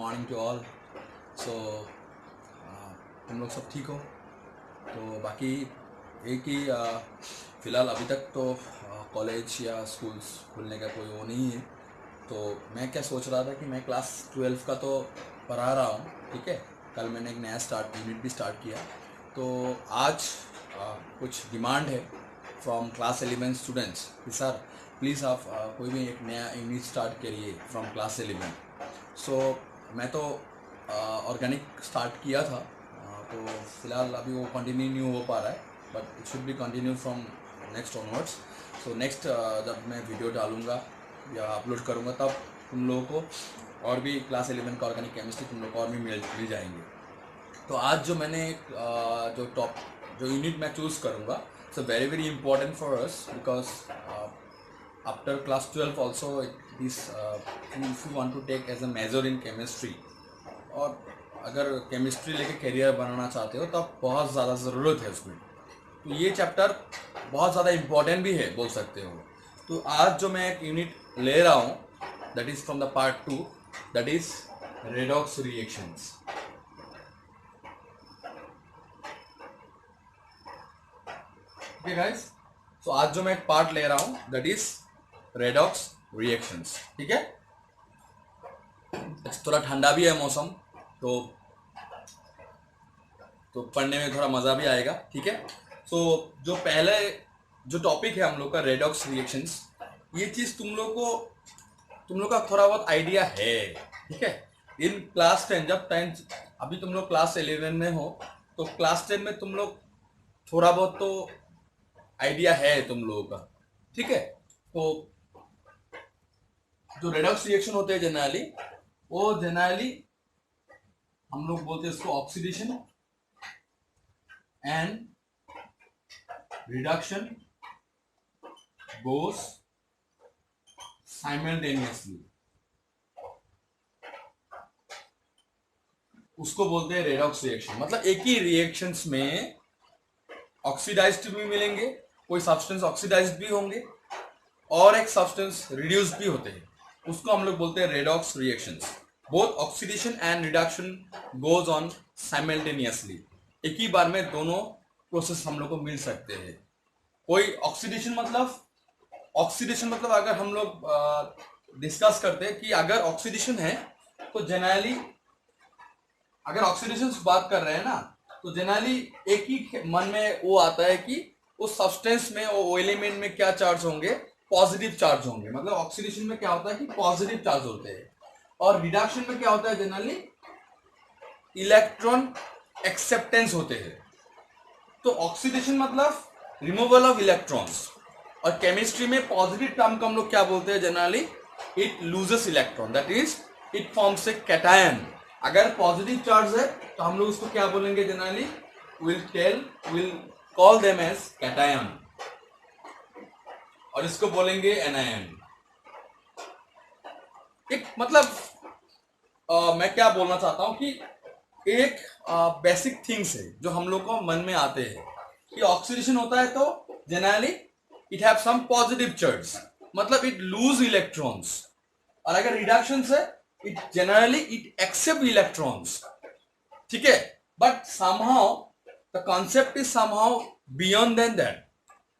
Morning to all. सो तुम लोग सब ठीक हो? तो बाकी एक ही फ़िलहाल अभी तक तो कॉलेज या स्कूल्स खुलने का कोई वो नहीं है। तो मैं क्या सोच रहा था कि मैं क्लास 12 का तो पढ़ा रहा हूँ, ठीक है। कल मैंने एक नया यूनिट भी स्टार्ट किया। तो आज कुछ डिमांड है फ्रॉम क्लास 11 स्टूडेंट्स कि सर प्लीज़ आप कोई भी एक नया यूनिट स्टार्ट करिए फ्रॉम क्लास 11। सो मैं तो ऑर्गेनिक स्टार्ट किया था, तो फिलहाल अभी वो कंटिन्यू नहीं हो पा रहा है, but it should be continue from next onwards. So next जब मैं वीडियो डालूँगा या अपलोड करूँगा तब तुम लोगों को और भी क्लास 11 का ऑर्गेनिक केमिस्ट्री तुम लोग को और भी मिल जाएंगे। तो आज जो मैंने जो यूनिट मैं चूज़ करूँगा, so very important for us because after class 12 also is if you want to take as a major in chemistry, और अगर केमिस्ट्री लेके करियर बनाना चाहते हो तब बहुत ज़्यादा ज़रूरत है उसमें। तो ये चैप्टर बहुत ज़्यादा इम्पोर्टेंट भी है बोल सकते हो। तो आज जो मैं एक यूनिट ले रहा हूँ that is from the part 2, that is redox reactions. Okay guys, तो आज जो मैं एक पार्ट ले रहा हूँ दैट इज रेडॉक्स रिएक्शंस, ठीक है। थोड़ा ठंडा भी है मौसम, तो पढ़ने में थोड़ा मज़ा भी आएगा, ठीक है। सो जो पहले जो टॉपिक है हम लोग का रेडॉक्स रिएक्शंस, ये चीज़ तुम लोग का थोड़ा बहुत आइडिया है, ठीक है। इन क्लास 10 जब 10 अभी तुम लोग क्लास 11 में हो, तो क्लास 10 में तुम लोग थोड़ा बहुत तो आइडिया है तुम लोगों का, ठीक है। तो जो रेडॉक्स रिएक्शन होते हैं जनरली हम लोग बोलते हैं इसको oxidation and reduction goes simultaneously, उसको बोलते हैं रेडॉक्स रिएक्शन। मतलब एक ही रिएक्शंस में ऑक्सीडाइज्ड भी मिलेंगे, कोई सब्सटेंस ऑक्सीडाइज्ड भी होंगे और एक सब्सटेंस रिड्यूस्ड भी होते हैं, उसको हम लोग बोलते हैं redox reactions. Both oxidation and reduction goes on simultaneously, एक ही बार में दोनों प्रोसेस हम लोग को मिल सकते हैं। कोई ऑक्सीडेशन मतलब अगर हम लोग डिस्कस करते हैं कि अगर ऑक्सीडेशन है तो जनरली अगर ऑक्सीडेशन की बात कर रहे हैं ना, तो जनरली एक ही मन में वो आता है कि उस सब्सटेंस में वो एलिमेंट में क्या चार्ज होंगे, पॉजिटिव चार्ज होंगे। मतलब ऑक्सीडेशन में क्या होता है कि पॉजिटिव चार्ज होते हैं, और रिडक्शन में क्या होता है जनरली इलेक्ट्रॉन एक्सेप्टेंस होते हैं। तो ऑक्सीडेशन मतलब रिमूवल ऑफ इलेक्ट्रॉन्स, और केमिस्ट्री में पॉजिटिव टर्म को हम लोग क्या बोलते हैं generally, it loses electron, that is it forms a cation. अगर पॉजिटिव चार्ज है तो हम लोग उसको क्या बोलेंगे generally, will call them as cation, और इसको बोलेंगे एनायन। एक मतलब मैं क्या बोलना चाहता हूं कि एक बेसिक थिंग्स है जो हम लोग को मन में आते हैं कि ऑक्सीडेशन होता है तो generally it have some positive charge, मतलब इट लूज इलेक्ट्रॉन्स, और अगर रिडक्शन है it generally it accept electrons, ठीक है। But somehow the concept is somehow beyond than that.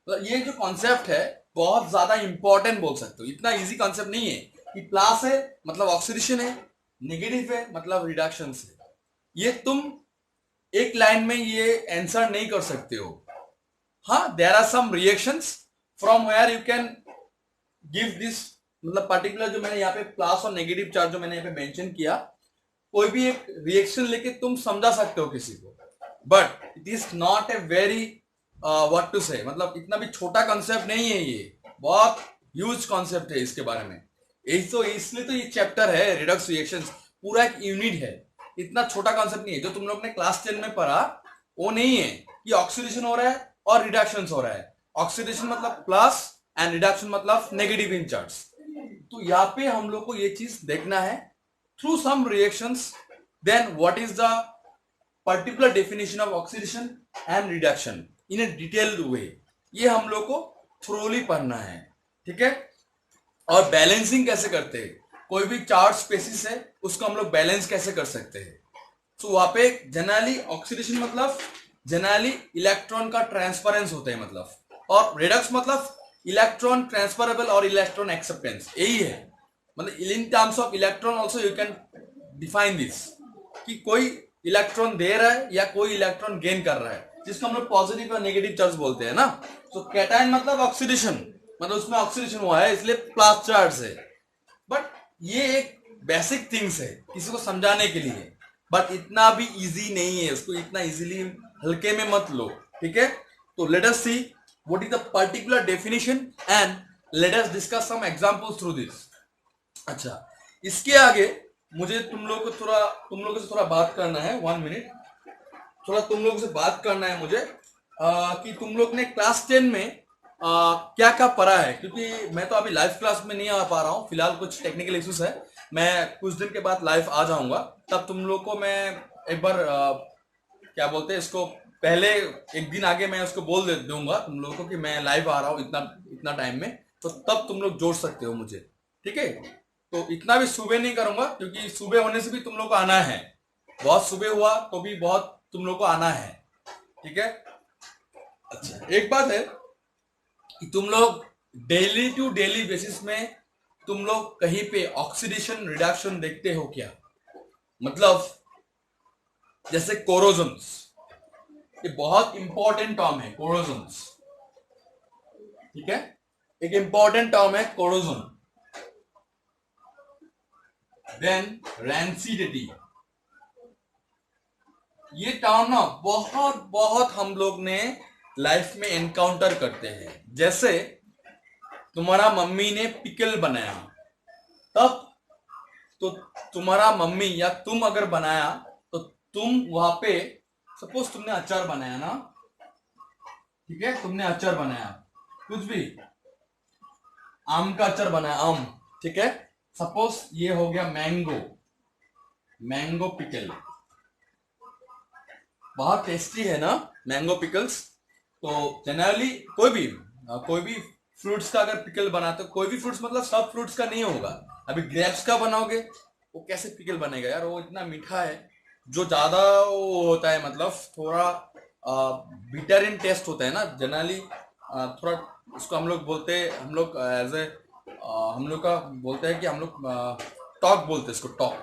तो ये जो कॉन्सेप्ट है बहुत ज्यादा इंपॉर्टेंट बोल सकते हो, इतना इजी कॉन्सेप्ट नहीं है कि प्लस है मतलब ऑक्सीडेशन है, नेगेटिव है मतलब रिडक्शन है। ये तुम एक लाइन में ये आंसर नहीं कर सकते हो। हाँ, there are some reactions from where you can give this, मतलब पर्टिकुलर जो मैंने यहाँ पे प्लस और नेगेटिव चार्ज जो मैंने यहाँ पे मेंशन किया, कोई भी एक रिएक्शन लेके तुम समझा सकते हो किसी को, but it is not a very what to say, मतलब इतना भी छोटा कॉन्सेप्ट नहीं है, ये बहुत ह्यूज कॉन्सेप्ट है इसके बारे में। इसलिए तो ये चैप्टर है रिडक्स रिएक्शंस, पूरा एक यूनिट है, इतना छोटा कॉन्सेप्ट नहीं है। जो तुम लोग ने क्लास 10 में पढ़ा वो नहीं है कि ऑक्सीडेशन हो रहा है और रिडक्शन हो रहा है। ऑक्सीडेशन मतलब प्लस एंड रिडक्शन मतलब नेगेटिव इन चार्ज। तो यहाँ पे हम लोग को ये चीज देखना है through some reactions, then what is the particular definition of oxidation and reduction in a detailed way, ये हम लोग को थ्रोली पढ़ना है, ठीक है। और बैलेंसिंग कैसे करते हैं, कोई भी चार्ज स्पेसिस है उसको हम लोग बैलेंस कैसे कर सकते हैं। तो वहां पे जनरली ऑक्सीडेशन मतलब जनरली इलेक्ट्रॉन का ट्रांसफरेंस होता है मतलब, और रिडक्स मतलब इलेक्ट्रॉन ट्रांसफरेबल और इलेक्ट्रॉन एक्सेप्टेंस, यही है मतलब in terms of electron also you can define this, कि कोई इलेक्ट्रॉन दे रहा है या कोई इलेक्ट्रॉन गेन कर रहा है, जिसको हम लोग पॉजिटिव और नेगेटिव चार्ज बोलते हैं ना। तो कैटायन मतलब ऑक्सीडेशन, मतलब उसमें ऑक्सीडेशन हुआ है इसलिए प्लस चार्ज है। बट ये एक बेसिक थिंग्स है किसी को समझाने के लिए, बट इतना भी इजी नहीं है, उसको इतना इजीली हल्के में मत लो, ठीक है। तो let us see what is the particular definition and let us discuss some examples through this. अच्छा, इसके आगे मुझे तुम लोगों से थोड़ा बात करना है, 1 मिनट, थोड़ा तुम लोगों से बात करना है मुझे कि तुम लोग ने क्लास 10 में क्या क्या पढ़ा है, क्योंकि मैं तो अभी लाइव क्लास में नहीं आ पा रहा हूँ, फिलहाल कुछ टेक्निकल इश्यूज है। मैं कुछ दिन के बाद लाइव आ जाऊंगा, तब तुम लोग को मैं एक बार क्या बोलते हैं इसको, पहले एक दिन आगे मैं उसको बोल दे दूंगा तुम लोगों को कि मैं लाइव आ रहा हूँ इतना इतना टाइम में, तो तब तुम लोग जोड़ सकते हो मुझे, ठीक है। तो इतना भी सुबह नहीं करूंगा, क्योंकि सुबह होने से भी तुम लोग को आना है, बहुत सुबह हुआ तो भी बहुत तुम लोग को आना है, ठीक है। अच्छा, एक बात है कि तुम लोग डेली टू डेली बेसिस में तुम लोग कहीं पे ऑक्सीडेशन रिडक्शन देखते हो क्या, मतलब जैसे कोरोजन्स, ये बहुत इंपॉर्टेंट टर्म है कोरोजन्स, ठीक है, एक इंपॉर्टेंट टर्म है कोरोजन। देन रैंसिडिटी, ये टर्म ना बहुत बहुत हम लोग ने लाइफ में एनकाउंटर करते हैं। जैसे तुम्हारा मम्मी ने पिकल बनाया, तब तो तुम्हारा मम्मी या तुम अगर बनाया तो तुम वहां पे, सपोज तुमने अचार बनाया ना, ठीक है, तुमने अचार बनाया कुछ भी, आम का अचार बनाया, आम, ठीक है, सपोज ये हो गया मैंगो, मैंगो पिकल, बहुत टेस्टी है ना मैंगो पिकल्स। तो जनरली कोई भी फ्रूट्स का अगर पिकल बनाते हो, कोई भी फ्रूट्स मतलब सब फ्रूट्स का नहीं होगा, अभी ग्रेप्स का बनाओगे वो कैसे पिकल बनेगा यार, वो इतना मीठा है, जो ज्यादा वो होता है मतलब थोड़ा बिटर इन टेस्ट होता है ना जनरली, थोड़ा उसको हम लोग बोलते हैं, हम लोग एज ए हम लोग का बोलते हैं कि हम लोग टॉक बोलते हैं इसको, टॉक।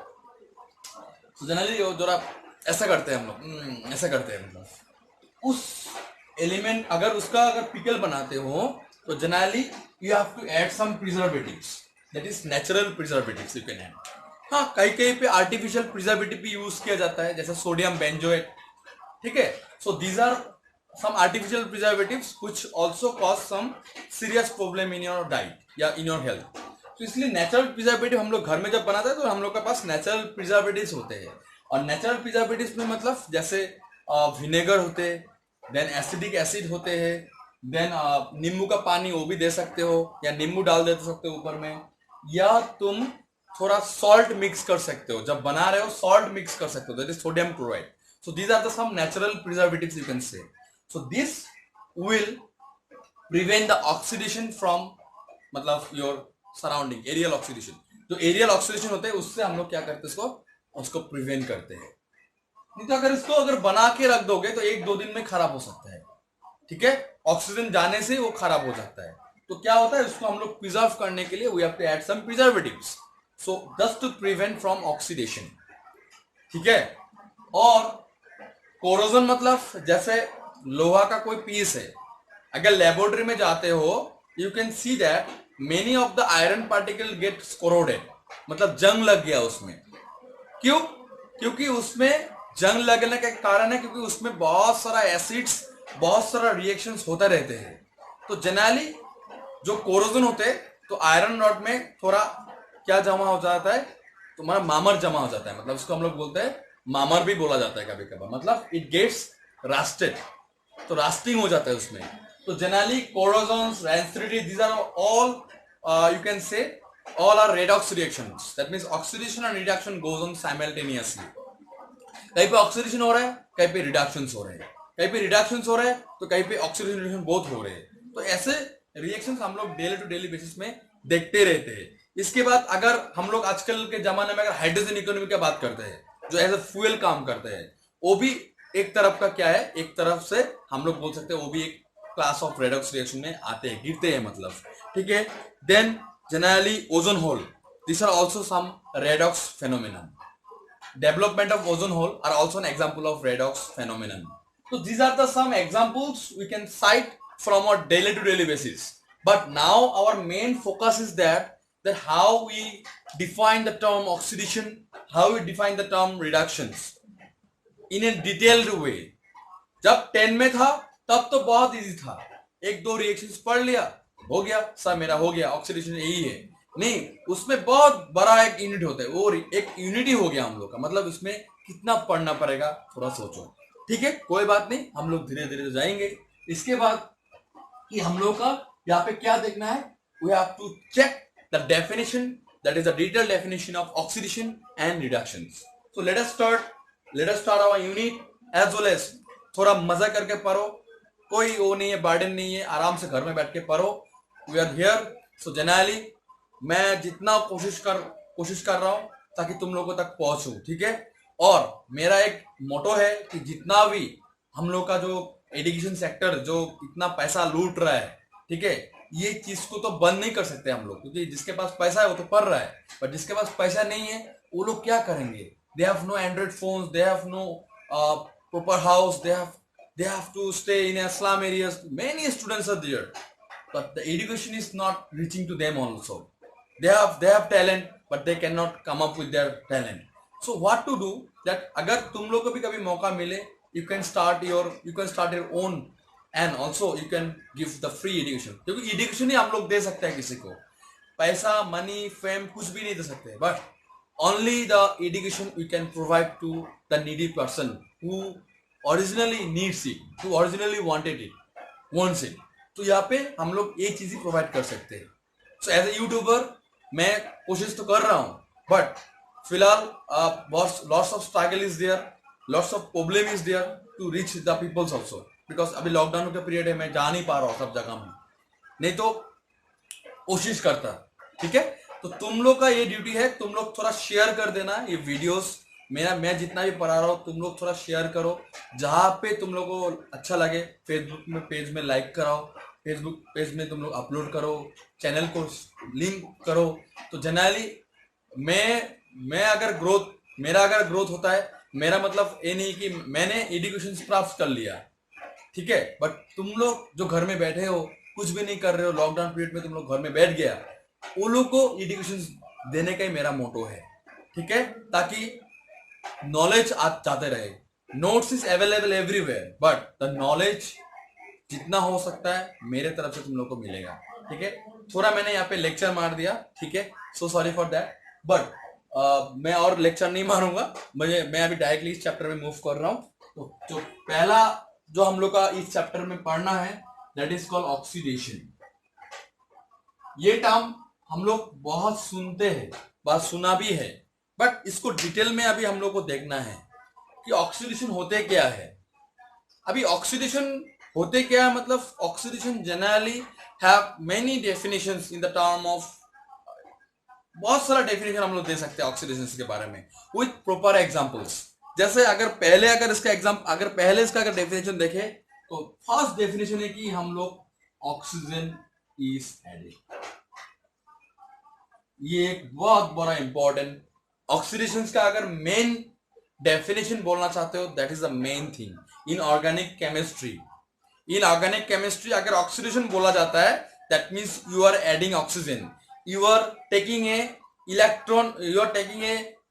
तो जनरली वो जरा ऐसा करते हैं हम लोग, ऐसा करते हैं मतलब उस एलिमेंट, अगर उसका अगर पिकल बनाते हो तो generally you have to add some preservatives, that is natural preservatives you can add. हाँ, कहीं कहीं पे आर्टिफिशियल प्रिजर्वेटिव भी यूज किया जाता है, जैसे सोडियम बेंजोएट, ठीक है। So these are some artificial preservatives which also cause some serious problem in your diet या in your health। तो इसलिए नेचुरल प्रिजर्वेटिव हम लोग घर में जब बनाते हैं तो हम लोग के पास नेचुरल प्रिजर्वेटिव्स होते हैं, और नेचुरल प्रिजर्वेटिव्स में मतलब जैसे विनेगर होते हैं, देन एसिडिक एसिड होते हैं, देन नींबू का पानी वो भी दे सकते हो, या नींबू डाल दे सकते हो ऊपर में, या तुम थोड़ा सॉल्ट मिक्स कर सकते हो, जब बना रहे हो सॉल्ट मिक्स कर सकते हो, that is sodium chloride. So these are the some natural preservatives you can say. So this will prevent the oxidation from मतलब your surrounding aerial oxidation, जो aerial oxidation होते हैं उससे हम लोग क्या करते हैं, उसको प्रिवेंट करते हैं। नहीं तो अगर इसको अगर बना के रख दोगे तो 1-2 दिन में खराब हो सकता है, ठीक है, ऑक्सीजन जाने से वो खराब हो जाता है। तो क्या होता है, उसको हम लोग प्रिजर्व करने के लिए we have to add some preservatives, so just to prevent from oxidation, ठीक है। और कोरोजन मतलब जैसे लोहा का कोई पीस है, अगर लेबोरेटरी में जाते हो you can see that many of the iron particle gets corroded, मतलब जंग लग गया उसमें। क्यों? क्योंकि उसमें जंग लगने का कारण है क्योंकि उसमें बहुत सारा एसिड्स, बहुत सारा रिएक्शंस होते रहते हैं। तो जनरली जो कोरोजन होते हैं तो आयरन रॉड में थोड़ा क्या जमा हो जाता है, तुम्हारा मामर जमा हो जाता है, मतलब उसको हम लोग बोलते हैं मामर भी बोला जाता है कभी कभार, मतलब इट गेट्स रास्टेड, तो रास्टिंग हो जाता है उसमें। तो generally corrosions, rancidity, these are all you can say all are redox reactions, that means oxidation and reduction goes on simultaneously. कहीं पे ऑक्सीडेशन हो रहा है, कहीं पे रिडक्शंस हो रहे हैं, कहीं पे रिडक्शंस हो रहे हैं तो कहीं पे ऑक्सीडेशन रिडक्शन बोथ हो रहे हैं। तो ऐसे रिएक्शंस हम लोग डेली टू डेली बेसिस में देखते रहते हैं। इसके बाद अगर हम लोग आजकल के जमाने में अगर हाइड्रोजन इकोनॉमी की बात करते हैं, जो एज ए फ्यूल काम करते हैं, वो भी एक तरफ का क्या है, एक तरफ से हम लोग बोल सकते हैं वो भी एक क्लास ऑफ रेडॉक्स रिएक्शन में आते हैं, गिरते हैं मतलब, ठीक है। Then generally ozone hole, this are also some redox phenomenon. Development of ozone hole are also an example of redox phenomenon. So these are the some examples we can cite from our daily to daily basis. But now our main focus is that how we define the term oxidation, how we define the term reductions in a detailed way. जब 10 में था तब तो बहुत easy था, एक दो reactions पढ़ लिया, हो गया सर, मेरा हो गया ऑक्सीडेशन यही है। नहीं, उसमें बहुत बड़ा एक यूनिट होता है, वो एक यूनिट ही हो गया हम लोग का, मतलब इसमें कितना पढ़ना पड़ेगा थोड़ा सोचो, ठीक है। कोई बात नहीं, हम लोग धीरे धीरे जाएंगे। इसके बाद कि हम लोग का यहाँ पे क्या देखना है, we have to check the definition, that is the detailed definition of oxidation and reductions. So let us start our unit as well as थोड़ा मजा करके पढ़ो, कोई वो नहीं है, बर्डन नहीं है, आराम से घर में बैठ के पढ़ो। We are here. So generally मैं जितना कोशिश कर रहा हूं ताकि तुम लोगों तक पहुंचूं, ठीक है। और मेरा एक मोटो है कि जितना भी हम लोग का जो एजुकेशन सेक्टर जो इतना पैसा लूट रहा है, ठीक है, ये चीज को तो बंद नहीं कर सकते हम लोग, क्योंकि जिसके पास पैसा है वो तो पढ़ रहा है, पर जिसके पास पैसा नहीं है वो लोग क्या करेंगे? They have no Android phones, they have no proper house, they have to stay in slum areas. Many students are there, but the education is not reaching to them also. They have talent, but they cannot come up with their talent. So what to do? That अगर तुम लोग को भी कभी मौका मिले, you can start your own, and also you can give the free education. क्योंकि education ही हम लोग दे सकते हैं किसी को, पैसा, मनी, फेम कुछ भी नहीं दे सकते, but only the education we can provide to the needy person who originally needs it, who originally wants it. तो यहाँ पे हम लोग एक चीज ही प्रोवाइड कर सकते हैं। सो एज ए यूट्यूबर मैं कोशिश तो कर रहा हूँ, बट फिलहाल lots of struggle is there, lots of problem is there to reach the peoples also, because अभी लॉकडाउन का पीरियड है, मैं जा नहीं पा रहा हूँ सब जगह में, नहीं तो कोशिश करता, ठीक है। तो तुम लोग का ये ड्यूटी है, तुम लोग थोड़ा शेयर कर देना ये वीडियोस, मैं जितना भी पढ़ा रहा हूँ तुम लोग थोड़ा शेयर करो, जहाँ पे तुम लोग को अच्छा लगे। फेसबुक में पेज में लाइक कराओ, फेसबुक पेज में तुम लोग अपलोड करो, चैनल को लिंक करो। तो जनरली मेरा अगर ग्रोथ होता है, मेरा मतलब ये नहीं कि मैंने एजुकेशन प्राप्त कर लिया, ठीक है, बट तुम लोग जो घर में बैठे हो, कुछ भी नहीं कर रहे हो, लॉकडाउन पीरियड में तुम लोग घर में बैठ गया, उन लोग को एजुकेशन देने का ही मेरा मोटो है, ठीक है, ताकि नॉलेज जाते रहे। Notes is available everywhere, but the knowledge जितना हो सकता है मेरे तरफ से तुम लोग को मिलेगा, ठीक है। थोड़ा मैंने यहाँ पे लेक्चर मार दिया, ठीक है, so sorry for that, but मैं और लेक्चर नहीं मारूंगा, मैं अभी डायरेक्टली इस चैप्टर में मूव कर रहा हूँ। तो जो पहला जो हम लोग का इस चैप्टर में पढ़ना है, दैट इज कॉल्ड ऑक्सीडेशन। ये टर्म हम लोग बहुत सुनते हैं, बहुत सुना भी है, बट इसको डिटेल में अभी हम लोग को देखना है कि ऑक्सीडेशन होते क्या है। अभी ऑक्सीडेशन होते क्या है, मतलब oxidation generally have many definitions in the term of, बहुत सारा डेफिनेशन हम लोग दे सकते हैं ऑक्सीडेशन के बारे में विथ प्रॉपर एग्जांपल्स। जैसे अगर पहले इसका डेफिनेशन देखे तो फर्स्ट डेफिनेशन है कि हम लोग ऑक्सीजन इज एडिड। ये एक बहुत बड़ा इंपॉर्टेंट ऑक्सीडेशन का अगर मेन डेफिनेशन बोलना चाहते हो, that is the main thing in organic chemistry. In organic chemistry अगर ऑक्सीडेशन बोला जाता है, that means you are adding oxygen, you are taking a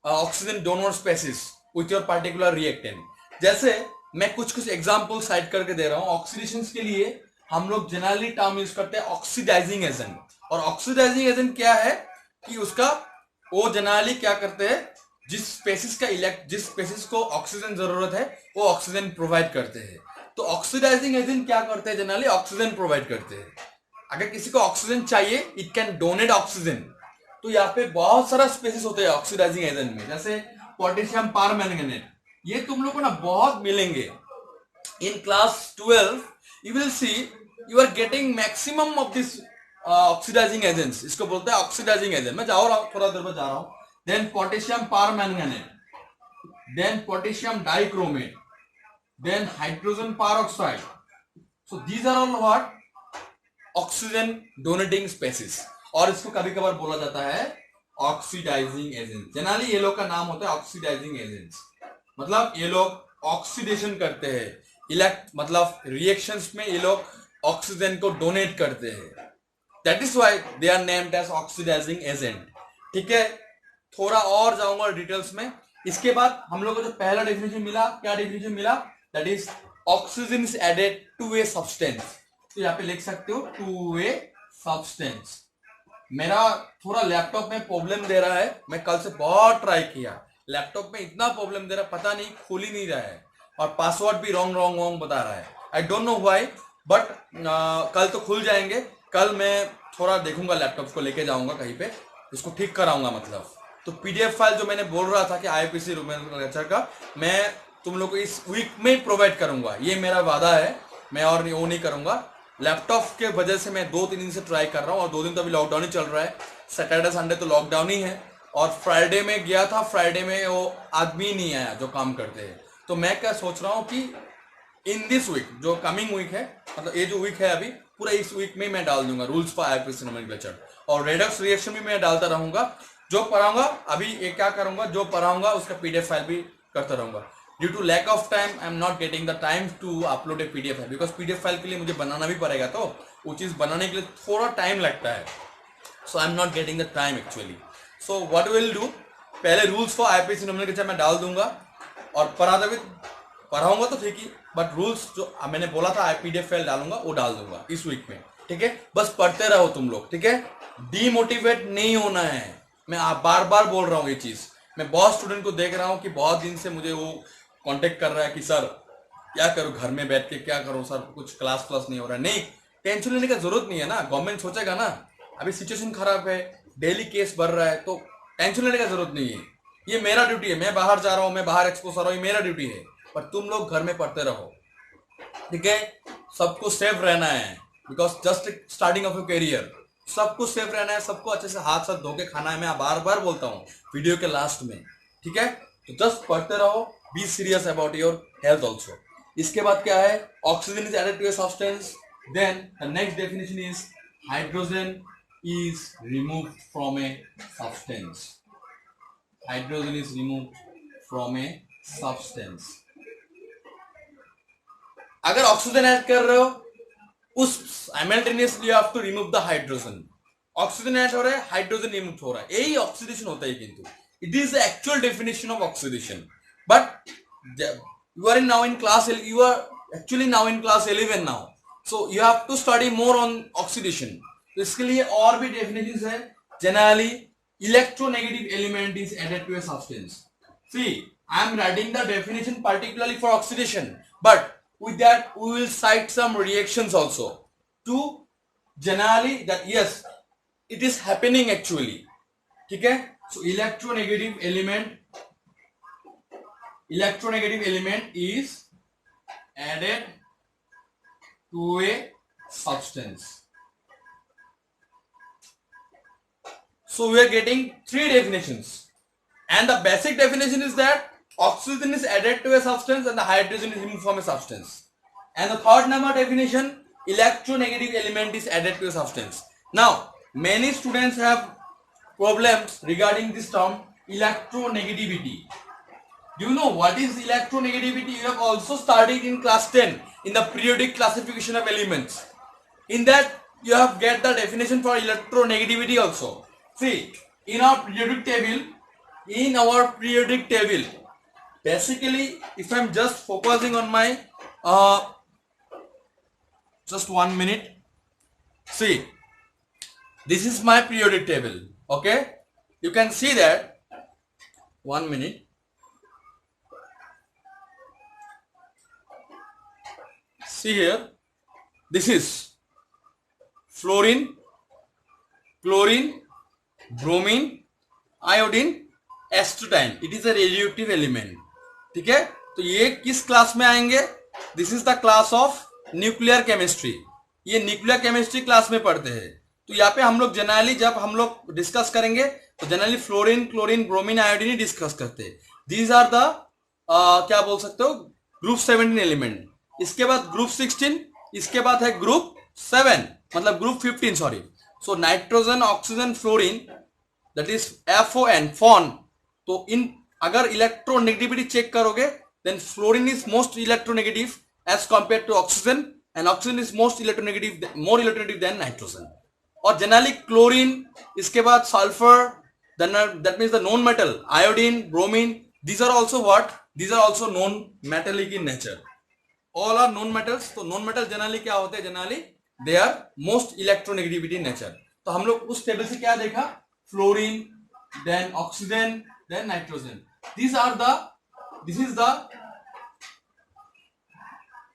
oxygen donor species with your particular reactant। जैसे मैं कुछ एग्जांपल साइड करके दे रहा हूं ऑक्सीडेशन के लिए। हम लोग जनरली टर्म यूज करते हैं ऑक्सीडाइजिंग एजेंट, और ऑक्सीडाइजिंग एजेंट क्या है कि उसका वो जनरली क्या करते हैं, जिस स्पेसिस को ऑक्सीजन जरूरत है वो ऑक्सीजन प्रोवाइड करते हैं। तो ऑक्सीडाइजिंग एजेंट क्या करते हैं, जनरली ऑक्सीजन प्रोवाइड करते हैं। अगर किसी को ऑक्सीजन चाहिए, इट कैन डोनेट ऑक्सीजन। तो यहाँ पे बहुत सारा स्पेसिस होते हैं ऑक्सीडाइजिंग एजेंट में, जैसे पोटेशियम परमैंगनेट, ये तुम लोग को ना बहुत मिलेंगे। In class 12 you will see you are getting maximum of this oxidising agents, इसको बोलते हैं ऑक्सीडाइजिंग एजेंट। मैं जा रहा हूं, थोड़ा देर में जा रहा हूं। Then potassium permanganate, then potassium dichromate, then hydrogen peroxide. So these are all what, oxygen donating species, और इसको कभी कभार बोला जाता है ऑक्सीडाइजिंग एजेंट। जनरली ये लोग का नाम होता है ऑक्सीडाइजिंग एजेंट्स, मतलब ये लोग ऑक्सीडेशन करते हैं, इलेक्ट मतलब रिएक्शंस में ये लोग ऑक्सीजन को डोनेट करते हैं। That is why they are named as oxidising agent. ठीक है, थोड़ा और जाऊंगा डिटेल्स में। इसके बाद हम लोग को जो पहला डेफिनेशन मिला, क्या डेफिनेशन मिला, that is oxygen is added to a substance. तो यहाँ पे लिख सकते हो टू ए सब्सटेंस। मेरा थोड़ा लैपटॉप में प्रॉब्लम दे रहा है, मैं कल से बहुत ट्राई किया, लैपटॉप में इतना प्रॉब्लम दे रहा, पता नहीं खुल ही नहीं रहा है, और पासवर्ड भी रॉन्ग बता रहा है। I don't know why, but कल तो खुल जाएंगे। कल मैं थोड़ा देखूंगा, लैपटॉप को लेके जाऊंगा कहीं पे, इसको ठीक कराऊंगा मतलब। तो पीडीएफ फाइल जो मैंने बोल रहा था कि आईपीसी लेक्चर का, मैं तुम लोग को इस वीक में ही प्रोवाइड करूंगा, ये मेरा वादा है, मैं और वो नहीं करूंगा। लैपटॉप के वजह से मैं 2-3 दिन से ट्राई कर रहा हूँ, और 2 दिन तो अभी लॉकडाउन ही चल रहा है, सैटरडे संडे तो लॉकडाउन ही है, और फ्राइडे में गया था, फ्राइडे में वो आदमी नहीं आया जो काम करते हैं। तो मैं क्या सोच रहा हूँ कि इन दिस वीक, जो कमिंग वीक है, मतलब ये जो वीक है अभी, पूरा इस वीक में मैं डाल दूंगा रूल्स फॉर आईपीसी नोमेनक्लेचर, और रेडक्स रिएक्शन भी मैं डालता रहूंगा। जो पढ़ाऊंगा अभी, ये क्या करूंगा, जो पढ़ाऊंगा उसका पीडीएफ फाइल भी करता रहूंगा। Due to lack of time I am not getting the time to upload a PDF file, because PDF file के लिए मुझे बनाना भी पड़ेगा, तो वो चीज बनाने के लिए थोड़ा टाइम लगता है। So I am not getting the time actually. So what will do, पहले रूल्स फॉर आईपीसी नोमेनक्लेचर मैं डाल दूंगा, और पढ़ाऊंगा तो ठीक ही, बट रूल्स जो मैंने बोला था पीडीएफ फाइल डालूंगा, वो डाल दूंगा इस वीक में। ठीक है, बस पढ़ते रहो तुम लोग। ठीक है, डीमोटिवेट नहीं होना है, मैं बार बार बोल रहा हूँ ये चीज। मैं बहुत स्टूडेंट को देख रहा हूँ कि बहुत दिन से मुझे वो कांटेक्ट कर रहा है कि सर क्या करूँ, घर में बैठ के क्या करूँ सर, कुछ क्लास नहीं हो रहा है। नहीं, टेंशन लेने का जरूरत नहीं है ना, गवर्नमेंट सोचेगा ना, अभी सिचुएशन खराब है, डेली केस बढ़ रहा है, तो टेंशन लेने का जरूरत नहीं है। ये मेरा ड्यूटी है, मैं बाहर जा रहा हूँ, मैं बाहर एक्सपोज हो रहा हूँ, ये मेरा ड्यूटी है, पर तुम लोग घर में पढ़ते रहो। ठीक है, सबको सेफ रहना है, because just starting of your career, सबको सेफ रहना है, सबको अच्छे से हाथ साथ धो के खाना है। मैं बार बार बोलता हूँ वीडियो के लास्ट में। ठीक है, तो जस्ट पढ़ते रहो, be serious about your health also. इसके बाद क्या है, oxygen is added to a substance, then the next definition is hydrogen is removed from a substance. Hydrogen is removed from a substance. अगर ऑक्सीजन ऐड कर रहे हो, उस simultaneously you have to remove the hydrogen. Oxygen add हो रहा है, hydrogen remove हो रहा है, यही ऑक्सीडेशन होता है। किंतु it is the actual definition of oxidation. But you are now in class, you are actually now in class 11 now, so you have to study more on oxidation. तो इसके लिए और भी डेफिनेशंस है। Generally electronegative element is added to a substance. See, I am writing the definition particularly for oxidation, but with that we will cite some reactions also to generally that yes, it is happening actually. ठीक है, so electronegative element is added to a substance. So we are getting 3 definitions, and the basic definition is that oxygen is added to a substance and the hydrogen is removed from a substance. And the third number definition, electronegative element is added to a substance. Now, many students have problems regarding this term electronegativity. Do you know what is electronegativity? You have also studied in class 10 in the periodic classification of elements. In that you have get the definition for electronegativity also. See, in our periodic table, basically, if I'm just focusing on my just 1 minute. See, this is my periodic table. Okay, you can see that. 1 minute. See here, this is fluorine, chlorine, bromine, iodine, astatine. It is a radioactive element. ठीक है, तो ये किस class में आएंगे? This is the class of nuclear chemistry. ये nuclear chemistry class में पढ़ते हैं. तो यहाँ पे हम लोग जनरली जब हम लोग डिस्कस करेंगे तो generally fluorine, chlorine, bromine, iodine ही डिस्कस करते हैं. दीज आर द क्या बोल सकते हो, ग्रुप 17 एलिमेंट. इसके बाद ग्रुप 16, इसके बाद है ग्रुप 7, मतलब group 15 sorry. So nitrogen, oxygen, fluorine, that is FON, FON. तो इन अगर इलेक्ट्रोनेगेटिविटी चेक करोगे then fluorine is most electronegative as compare to oxygen, and oxygen is most electronegative, more electronegative than nitrogen. और generally chlorine, इसके बाद sulphur, that means the non metal, iodine, bromine, these are also what, these are also non metallic in nature, all are non metals. तो non metal generally क्या होते हैं, generally they are most electronegativity in nature. तो हम लोग उस table से क्या देखा, fluorine, then oxygen, then nitrogen. these are the, this is the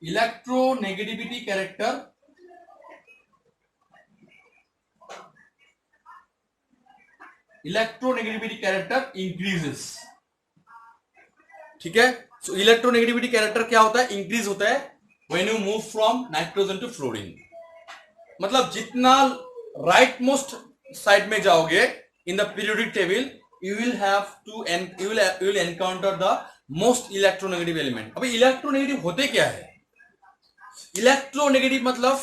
electronegativity character, electronegativity character increases. ठीक है. सो इलेक्ट्रोनेगेटिविटी कैरेक्टर क्या होता है, इंक्रीज होता है when you move from nitrogen to fluorine. मतलब जितना राइट मोस्ट साइड में जाओगे in the periodic table, you will have to you will encounter the most electronegative element. अभी इलेक्ट्रोनेगेटिव होते क्या है, इलेक्ट्रोनेगेटिव मतलब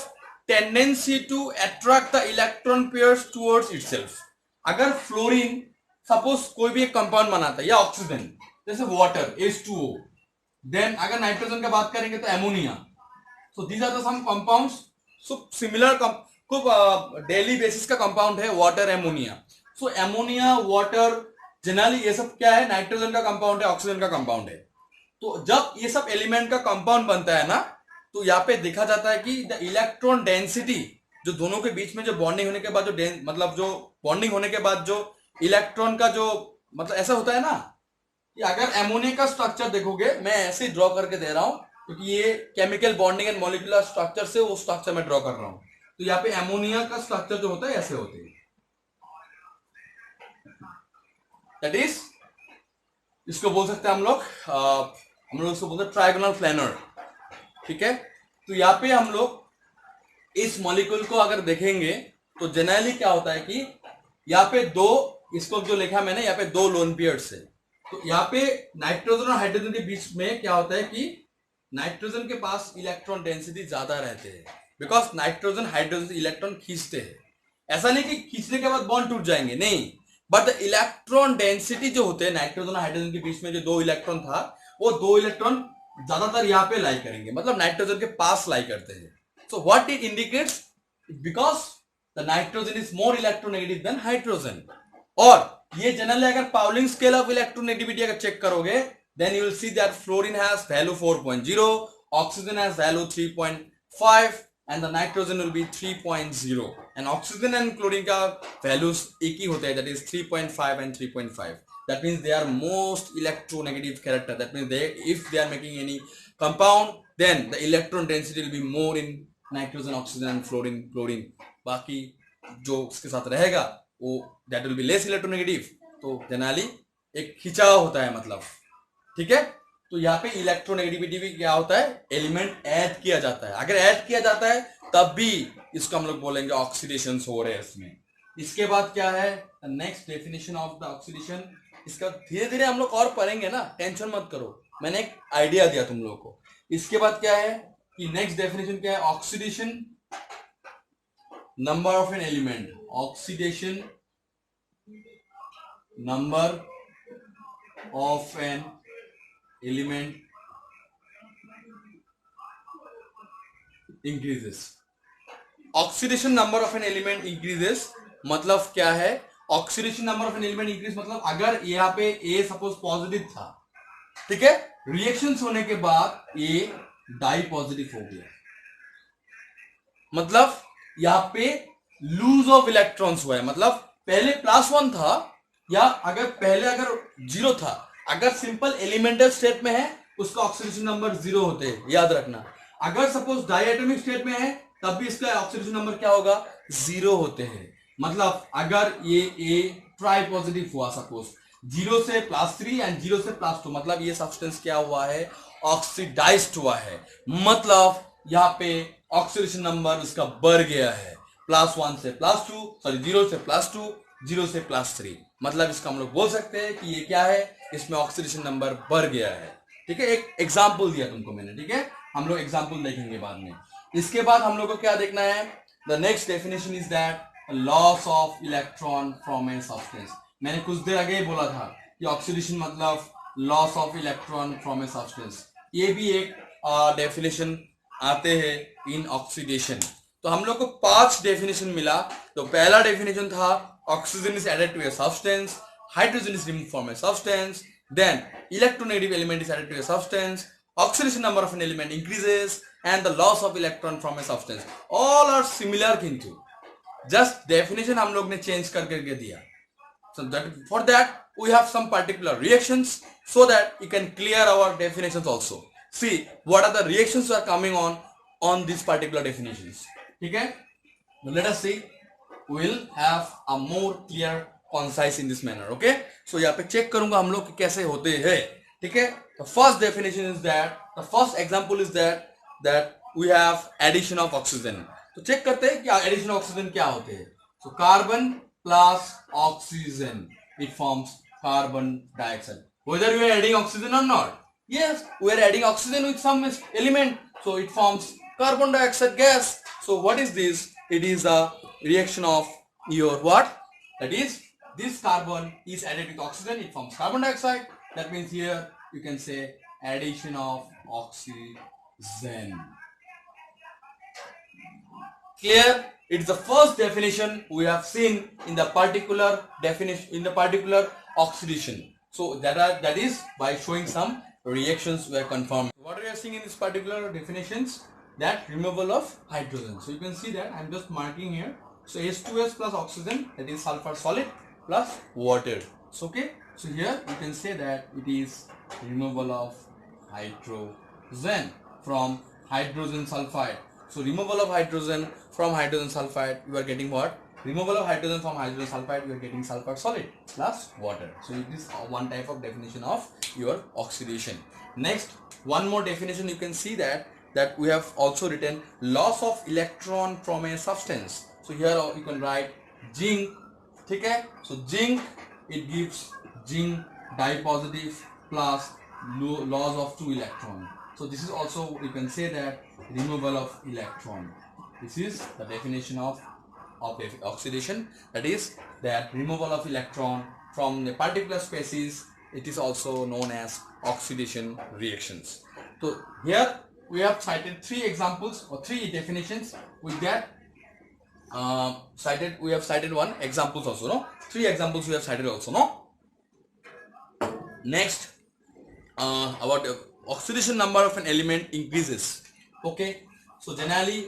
tendency to attract the electron pairs towards itself. अगर फ्लोरीन सपोज कोई भी एक कंपाउंड बनाता है, या ऑक्सीजन जैसे वाटर H2O, देन अगर नाइट्रोजन का बात करेंगे तो ammonia. So these are the some compounds. So similar खूब डेली बेसिस का कंपाउंड है water, ammonia. So ammonia, water, generally ये सब क्या है, नाइट्रोजन का कंपाउंड है, ऑक्सीजन का कंपाउंड है. तो जब ये सब एलिमेंट का कंपाउंड बनता है ना, तो यहाँ पे देखा जाता है कि द इलेक्ट्रॉन डेंसिटी, जो दोनों के बीच में जो बॉन्डिंग होने के बाद जो मतलब जो बॉन्डिंग होने के बाद जो इलेक्ट्रॉन का जो मतलब ऐसा होता है ना, कि अगर एमोनिया का स्ट्रक्चर देखोगे, मैं ऐसे ही ड्रॉ करके दे रहा हूं क्योंकि ये chemical bonding and molecular structure से वो स्ट्रक्चर में ड्रॉ कर रहा हूं. तो यहाँ पे एमोनिया का स्ट्रक्चर जो होता है ऐसे होते हैं, दैट इज, इसको बोल सकते हैं हम लोग इसको बोलते हैं ट्रायगोनल प्लेनर. ठीक है. तो यहाँ पे हम लोग इस मॉलिक्यूल को अगर देखेंगे तो जनरली क्या होता है कि यहाँ पे दो, इसको जो लिखा मैंने यहाँ पे दो लोन पेयर्स है. तो यहाँ पे नाइट्रोजन और हाइड्रोजन के बीच में क्या होता है कि नाइट्रोजन के पास इलेक्ट्रॉन डेंसिटी ज्यादा रहते हैं, बिकॉज नाइट्रोजन हाइड्रोजन से इलेक्ट्रॉन खींचते हैं. ऐसा नहीं कि खींचने के बाद बॉन्ड टूट जाएंगे, नहीं, बट द इलेक्ट्रॉन डेंसिटी जो होते हैं नाइट्रोजन और हाइड्रोजन के बीच में जो दो इलेक्ट्रॉन था, वो दो इलेक्ट्रॉन ज्यादातर यहाँ पे लाई करेंगे, मतलब नाइट्रोजन के पास लाई करते हैं. So what it indicates, because the nitrogen is more electronegative than hydrogen. और ये जनरली अगर पाउलिंग स्केल ऑफ इलेक्ट्रोनेगेटिविटी अगर चेक करोगे, then you will see that fluorine has value 4.0, oxygen has value 3.5 and the nitrogen will be 3.0. And oxygen and chlorine का values एक ही होते हैं, that is 3.5 and 3.5. That means they are most electronegative character. That means they, if they are making any compound, then the electron density will be more in nitrogen, oxygen and fluorine, chlorine. बाकी जो उसके साथ रहेगा वो that will be less electronegative. तो generally एक खिंचाव होता है मतलब. ठीक है. तो यहाँ पे इलेक्ट्रोनेगेटिविटी भी क्या होता है, एलिमेंट ऐड किया जाता है. अगर ऐड किया जाता है तब भी इसको हम लोग बोलेंगे ऑक्सीडेशन हो रहे हैं इसमें. इसके बाद क्या है, next definition of the oxidation. इसका धीरे धीरे हम लोग और पढ़ेंगे ना, टेंशन मत करो, मैंने एक आइडिया दिया तुम लोगों को. इसके बाद क्या है कि नेक्स्ट डेफिनेशन क्या है, oxidation number of an element, oxidation number of an element increases. Oxidation number of an element increases मतलब क्या है, oxidation number of an element increase मतलब अगर यहाँ पे ए सपोज पॉजिटिव था, ठीक है, रिएक्शंस होने के बाद ए डाई पॉजिटिव हो गया, मतलब यहाँ पे लूज ऑफ इलेक्ट्रॉन्स हुआ है. मतलब पहले +1 था, या अगर पहले अगर 0 था, अगर सिंपल एलिमेंटल स्टेट में है उसका ऑक्सीडेशन नंबर 0 होते हैं, याद रखना. अगर सपोज डायएटॉमिक स्टेट में है तब भी इसका ऑक्सीडेशन नंबर क्या होगा, 0 होते हैं. मतलब अगर ये ए ट्राई पॉजिटिव हुआ सपोज 0 से +3 एंड 0 से +2, मतलब ये सब्सटेंस क्या हुआ है, ऑक्सीडाइज्ड हुआ है. मतलब यहाँ पे ऑक्सीडेशन नंबर उसका बढ़ गया है. +1 से +2, सॉरी 0 से +2, 0 से +3। मतलब इसका हम लोग बोल सकते हैं कि ये क्या है, इसमें ऑक्सीडेशन नंबर बढ़ गया है। ठीक है, एक एग्जाम्पल दिया तुमको मैंने। ठीक है, हम लोग एग्जाम्पल देखेंगे बाद में। इसके बाद हम लोग को क्या देखना है, the next definition is that loss of electron from a substance. मैंने कुछ देर आगे ही बोला था कि ऑक्सीडेशन मतलब loss of electron from a substance. ये भी एक डेफिनेशन आते हैं इन ऑक्सीडेशन। तो हम लोग को 5 डेफिनेशन मिला। तो पहला डेफिनेशन था oxygen is added to a substance, hydrogen is removed from a substance, then electronegative element is added to a substance, oxidation number of an element increases, and the loss of electron from a substance. All are similar किंतु just definition हम लोग ने change करके दिया। So that for that we have some particular reactions so that you can clear our definitions also. See what are the reactions that are coming on these particular definitions. ठीक है, let us see. We will have a more clear concise in this manner. Okay, so यहाँ पे check करूंगा हम लोग कि कैसे होते हैं। ठीक है, the first definition is that, the first example is that we have addition of oxygen. तो चेक करते हैं कि addition of oxygen क्या होते हैं। so carbon plus oxygen, it forms carbon dioxide. Whether we are adding oxygen or not, yes, we are adding oxygen with some element, so it forms carbon dioxide gas. So what is this? It is a reaction of your what? That is, this carbon is added with oxygen, it forms carbon dioxide. That means here you can say addition of oxygen. Clear? It's the first definition we have seen in the particular definition, in the particular oxidation. So that is by showing some reactions we are confirming. What we are seeing in this particular definitions, that removal of hydrogen. So you can see that I'm just marking here. So H2S plus oxygen, that is sulfur solid, plus water. So okay, so here you can say that it is removal of hydrogen from hydrogen sulfide. So removal of hydrogen from hydrogen sulfide, you are getting what? Removal of hydrogen from hydrogen sulfide, you are getting sulfur solid plus water. So it is one type of definition of your oxidation. Next, one more definition you can see that we have also written loss of electron from a substance. So here you can write zinc. ठीक है, so zinc, it gives zinc dipositive plus loss of 2 electron. So this is also, you can say that removal of electron. This is the definition of oxidation, that is that removal of electron from a particular species. It is also known as oxidation reactions. So here we have cited 3 examples or 3 definitions. With that we have cited 1 examples also, no? 3 examples we have cited also, no? Next, about oxidation number of an element increases. Okay, so generally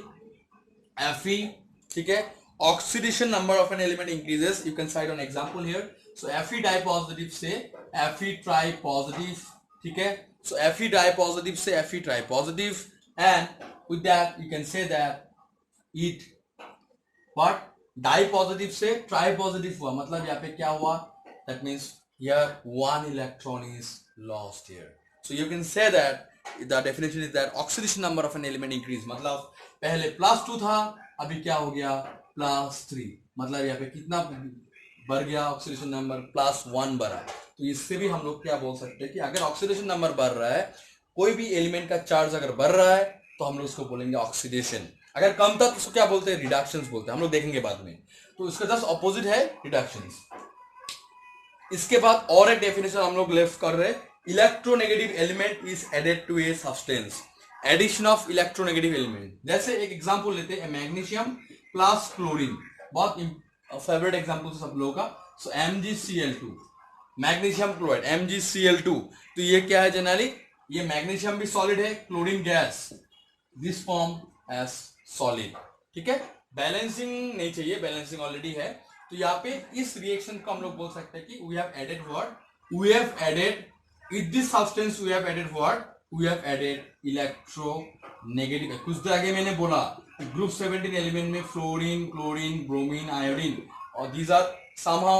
Fe, ठीक है, oxidation number of an element increases. You can cite an example here. So Fe dipositive से Fe tripositive, ठीक है, so Fe dipositive से Fe tripositive, and with that you can say that it what dipositive से tripositive हुआ, मतलब यहाँ पे क्या हुआ, that means here 1 electron is lost here. So you can say that the definition is that oxidation number of an element increase, मतलब पहले +2 था, अभी क्या हो गया +3, मतलब यहाँ पे कितना बढ़ गया ऑक्सीडेशन नंबर, +1 बढ़ा। तो इससे भी हम लोग क्या बोल सकते हैं कि अगर ऑक्सीडेशन नंबर बढ़ रहा है, कोई भी एलिमेंट का चार्ज अगर बढ़ रहा है तो हम लोग उसको बोलेंगे ऑक्सीडेशन। अगर कम था तो उसको क्या बोलते हैं, रिडक्शंस बोलते हैं, हम लोग देखेंगे बाद में। तो इसका जस्ट ऑपोजिट है रिडक्शंस। इसके बाद और एक डेफिनेशन हम लोग लेफ्ट कर रहे हैं, electronegative element is added to a substance, addition of electronegative element. जैसे एक एग्जांपल लेते हैं, मैग्नीशियम प्लस क्लोरीन, बहुत फेवरेट एग्जांपल सब लोगों का। सो MgCl2, मैग्नीशियम क्लोराइड MgCl2, तो ये क्या है जनरली, ये मैग्नीशियम भी सॉलिड है, chlorine gas, this form as solid. ठीक है, बैलेंसिंग नहीं चाहिए, बैलेंसिंग ऑलरेडी है। तो यहाँ पे इस रिएक्शन को हम लोग बोल सकते हैं कि we have added what, we have added in this substance we have added what, we have added electronegative। कुछ देर आगे मैंने बोला ग्रुप 17 एलिमेंट में फ्लोरीन, क्लोरीन, ब्रोमीन, आयोडीन, और these are somehow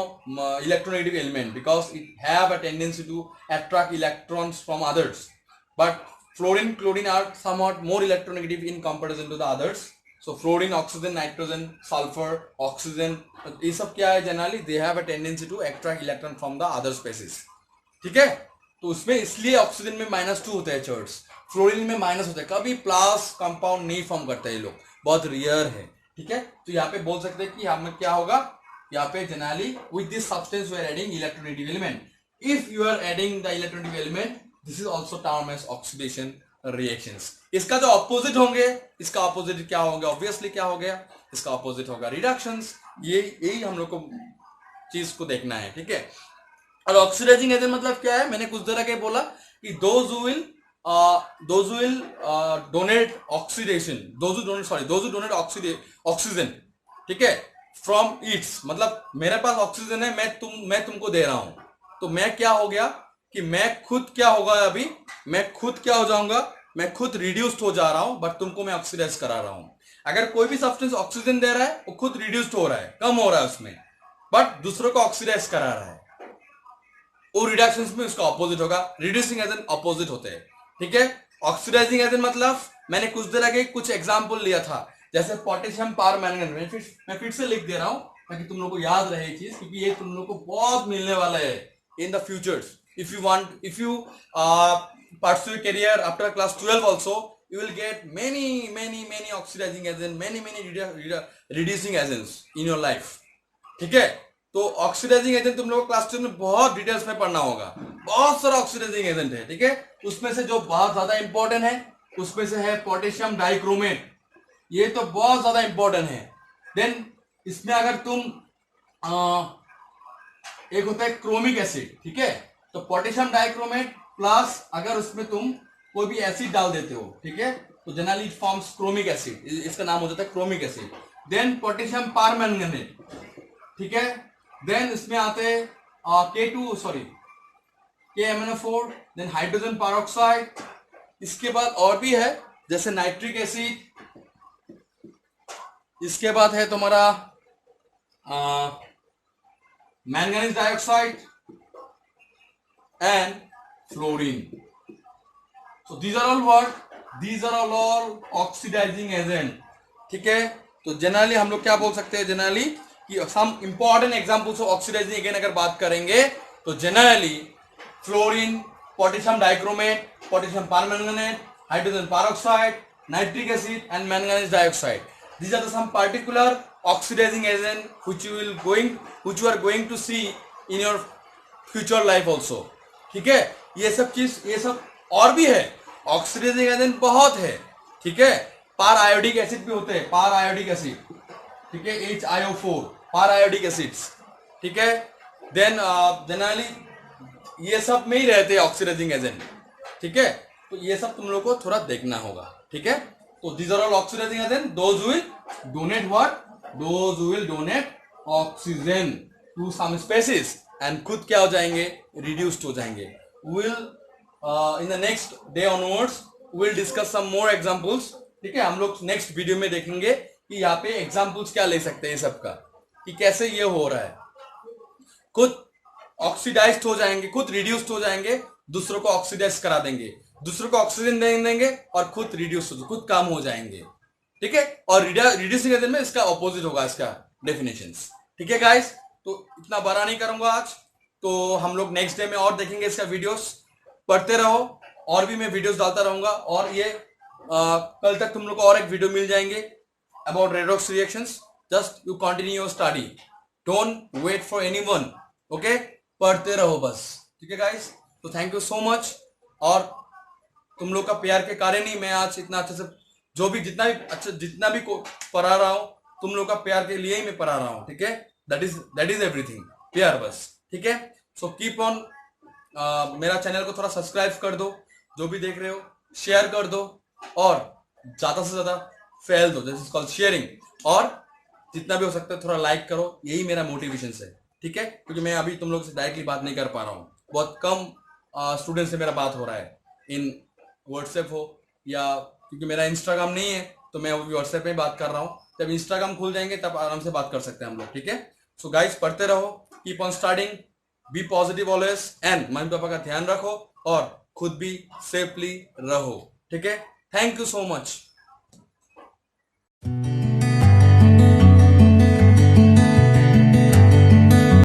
electronegative element because it have a tendency to attract electrons from others, but fluorine, chlorine are somewhat more electronegative in comparison to the others. So fluorine, oxygen, nitrogen, sulphur, oxygen, ये सब क्या है generally they have a tendency to extract electron from the other species, ठीक है। तो उसमें इसलिए oxygen में -2 होते हैं चार्ज, फ्लोरीन में माइनस होता है, कभी प्लस कंपाउंड नहीं फॉर्म करते ये लोग, बहुत रेयर है, ठीक है। तो यहाँ पे बोल सकते हैं कि हमें क्या होगा, यहाँ पे generally with this substance we are adding electronegative element, if you are adding the electronegative element this is also term as oxidation reactions. इसका जो ऑपोजिट होंगे, इसका ऑपोजिट क्या होगा, ऑब्वियसली क्या हो गया, इसका ऑपोजिट होगा रिडक्शंस। ये यही हम लोग को चीज को देखना है, ठीक है। और ऑक्सीडाइजिंग एजेंट मतलब क्या है, मैंने कुछ देर आगे बोला कि those who will donate oxidation, those who donate oxygen, ठीक है, फ्रॉम इट्स, मतलब मेरे पास ऑक्सीजन है, मैं तुमको दे रहा हूं, तो मैं क्या हो गया कि मैं खुद क्या होगा, अभी मैं खुद क्या हो जाऊंगा, मैं खुद रिड्यूस्ड हो जा रहा हूं, बट तुमको मैं ऑक्सीडाइज करा रहा हूं। अगर कोई भी सब्सटेंस ऑक्सीजन दे रहा है वो खुद रिड्यूस्ड हो रहा है, कम हो रहा है उसमें, बट दूसरों को ऑक्सीडाइज करा रहा है, वो रिडक्शन में उसका ऑपोजिट होगा। रिड्यूसिंग एजेंट ऑपोजिट होते हैं, ठीक है। ऑक्सीडाइजिंग एजेंट मतलब मैंने कुछ देर आगे कुछ एग्जांपल लिया था, जैसे पोटेशियम पार मैंगनीज, मैं फिर से लिख दे रहा हूं ताकि तुम लोग को याद रहे चीज, क्योंकि ये तुम लोग को बहुत मिलने वाला है in the futures. If you pursue your career after class 12 also, you will get many oxidizing agents, many reducing agents in your life, ठीक है। तो ऑक्सीडाइजिंग एजेंट तुम लोग क्लास 2 में बहुत डिटेल्स में पढ़ना होगा, बहुत सारा ऑक्सीडाइजिंग एजेंट है, ठीक है। उसमें से जो बहुत ज्यादा इंपॉर्टेंट है उसमें से है पोटेशियम डाइक्रोमेट, ये तो बहुत ज्यादा इंपॉर्टेंट है। देन इसमें अगर तुम एक होता है क्रोमिक एसिड, ठीक है, तो पोटेशियम डाइक्रोमेट प्लस अगर उसमें तुम कोई भी एसिड डाल देते हो, ठीक है, तो generally it forms chromic acid, इसका नाम हो जाता है chromic acid. Then potassium permanganate, ठीक है। देन इसमें आते KMnO4, देन हाइड्रोजन पेरोक्साइड, इसके बाद और भी है जैसे नाइट्रिक एसिड, इसके बाद है तुम्हारा manganese dioxide and fluorine. So these are all what? These are all oxidizing agent, ठीक है। तो जनरली हम लोग क्या बोल सकते हैं, जनरली कि some important examples of oxidising agent अगर बात करेंगे तो generally fluorine, potassium dichromate, potassium permanganate, hydrogen peroxide, nitric acid and manganese dioxide, these are the some particular oxidizing agent which you are going to see in your future life also, ठीक है। ये सब और भी है, oxidising agent बहुत है, ठीक है। पार आयोडिक एसिड भी होते हैं, पार आयोडिक एसिड, ठीक है, HiO4 पार आयोडिक एसिड्स, ठीक है। देन जनरली ये सब में ही रहते हैं ऑक्सीडाइजिंग एजेंट, ठीक है। तो ये सब तुम लोग को थोड़ा देखना होगा, ठीक है। तो these are all oxidizing agents, those who will donate what? Those who will donate oxygen to some species and खुद क्या हो जाएंगे, reduced हो जाएंगे। Will in the next day onwards we'll discuss some more examples, ठीक है। हम लोग नेक्स्ट वीडियो में देखेंगे कि यहाँ पे एग्जाम्पल्स क्या ले सकते हैं सबका, कि कैसे ये हो रहा है, खुद ऑक्सीडाइज्ड हो जाएंगे, खुद रिड्यूस्ड हो जाएंगे, दूसरों को ऑक्सीडाइज करा देंगे, दूसरों को ऑक्सीजन दे देंगे और खुद रिड्यूस हो, खुद काम हो जाएंगे, ठीक है। और रिड्यूसिंग एजेंट में इसका ऑपोजिट होगा इसका डेफिनेशंस, ठीक है गाइस। तो इतना बड़ा नहीं करूंगा आज, तो हम लोग नेक्स्ट डे में और देखेंगे इसका वीडियोस, पढ़ते रहो, और भी मैं वीडियोस डालता रहूंगा, और ये कल तक तुम लोग को और एक वीडियो मिल जाएंगे about redox reactions. Just you continue your study, don't wait for anyone, okay, पढ़ते रहो बस, ठीक है गाइस। तो थैंक यू सो मच, और तुम लोग का प्यार के कारण ही मैं आज इतना अच्छे से जितना भी पढ़ा रहा हूं, तुम लोग का प्यार के लिए ही मैं पढ़ा रहा हूं, ठीक है। दैट इज एवरीथिंग, प्यार बस, ठीक है। सो कीप ऑन, मेरा चैनल को थोड़ा सब्सक्राइब कर दो, जो भी देख रहे हो शेयर कर दो, और ज्यादा से ज्यादा फैल दो, दिस इज कॉल्ड शेयरिंग, और जितना भी हो सकता है थोड़ा लाइक करो, यही मेरा मोटिवेशन है, ठीक है। क्योंकि मैं अभी तुम लोग से डायरेक्टली बात नहीं कर पा रहा हूँ, बहुत कम स्टूडेंट से मेरा बात हो रहा है, इन व्हाट्सएप हो या, क्योंकि मेरा इंस्टाग्राम नहीं है तो मैं व्हाट्सएप में बात कर रहा हूँ, जब इंस्टाग्राम खुल जाएंगे तब आराम से बात कर सकते हैं हम लोग, ठीक है। सो गाइस, पढ़ते रहो, keep on studying, be positive always, and mummy papa का ध्यान रखो, और खुद भी सेफली रहो, ठीक है। Thank you so much.